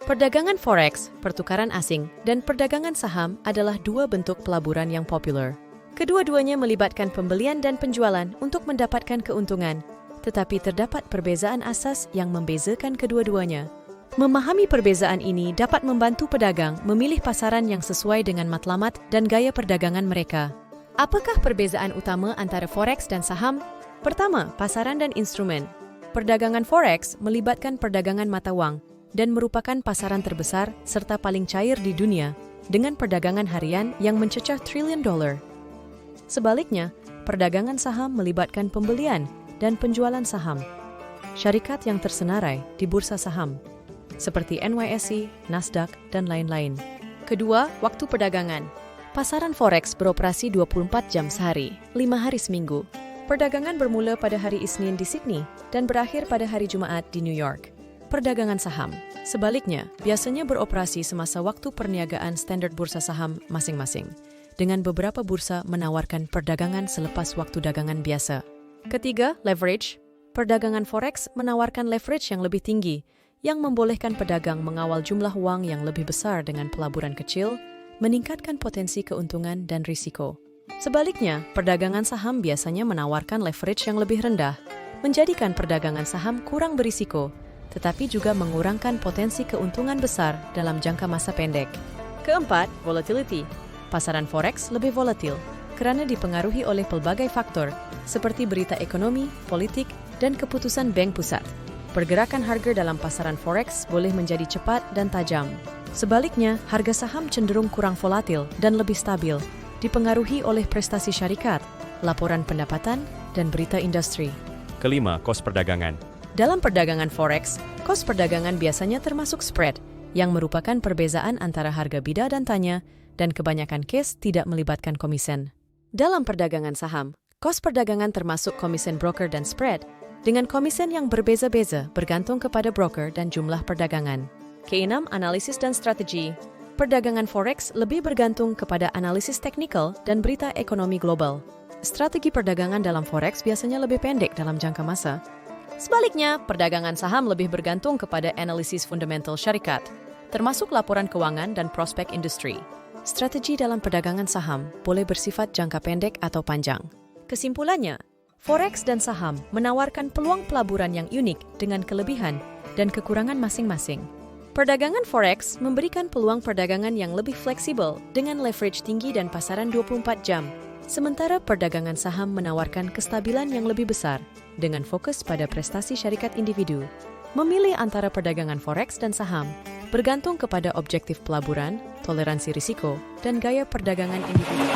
Perdagangan forex, pertukaran asing, dan perdagangan saham adalah dua bentuk pelaburan yang populer. Kedua-duanya melibatkan pembelian dan penjualan untuk mendapatkan keuntungan, tetapi terdapat perbezaan asas yang membezakan kedua-duanya. Memahami perbezaan ini dapat membantu pedagang memilih pasaran yang sesuai dengan matlamat dan gaya perdagangan mereka. Apakah perbezaan utama antara forex dan saham? Pertama, pasaran dan instrumen. Perdagangan forex melibatkan perdagangan mata wang dan merupakan pasaran terbesar serta paling cair di dunia dengan perdagangan harian yang mencecah triliun dolar. Sebaliknya, perdagangan saham melibatkan pembelian dan penjualan saham. Syarikat yang tersenarai di bursa saham, seperti NYSE, Nasdaq, dan lain-lain. Kedua, waktu perdagangan. Pasaran forex beroperasi 24 jam sehari, 5 hari seminggu. Perdagangan bermula pada hari Isnin di Sydney dan berakhir pada hari Jumaat di New York. Perdagangan saham, sebaliknya, biasanya beroperasi semasa waktu perniagaan standar bursa saham masing-masing, dengan beberapa bursa menawarkan perdagangan selepas waktu dagangan biasa. Ketiga, leverage. Perdagangan forex menawarkan leverage yang lebih tinggi, yang membolehkan pedagang mengawal jumlah uang yang lebih besar dengan pelaburan kecil, meningkatkan potensi keuntungan dan risiko. Sebaliknya, perdagangan saham biasanya menawarkan leverage yang lebih rendah, menjadikan perdagangan saham kurang berisiko, tetapi juga mengurangkan potensi keuntungan besar dalam jangka masa pendek. Keempat, volatility. Pasaran forex lebih volatil karena dipengaruhi oleh pelbagai faktor seperti berita ekonomi, politik, dan keputusan bank pusat. Pergerakan harga dalam pasaran forex boleh menjadi cepat dan tajam. Sebaliknya, harga saham cenderung kurang volatil dan lebih stabil, dipengaruhi oleh prestasi syarikat, laporan pendapatan, dan berita industri. Kelima, kos perdagangan. Dalam perdagangan forex, kos perdagangan biasanya termasuk spread, yang merupakan perbezaan antara harga bida dan tanya, dan kebanyakan case tidak melibatkan komisen. Dalam perdagangan saham, kos perdagangan termasuk komisen broker dan spread, dengan komisen yang berbeza-beza bergantung kepada broker dan jumlah perdagangan. Keenam, analisis dan strategi. Perdagangan forex lebih bergantung kepada analisis teknikal dan berita ekonomi global. Strategi perdagangan dalam forex biasanya lebih pendek dalam jangka masa. Sebaliknya, perdagangan saham lebih bergantung kepada analisis fundamental syarikat, termasuk laporan keuangan dan prospek industri. Strategi dalam perdagangan saham boleh bersifat jangka pendek atau panjang. Kesimpulannya, forex dan saham menawarkan peluang pelaburan yang unik dengan kelebihan dan kekurangan masing-masing. Perdagangan forex memberikan peluang perdagangan yang lebih fleksibel dengan leverage tinggi dan pasaran 24 jam. Sementara perdagangan saham menawarkan kestabilan yang lebih besar dengan fokus pada prestasi syarikat individu. Memilih antara perdagangan forex dan saham bergantung kepada objektif pelaburan, toleransi risiko, dan gaya perdagangan individu.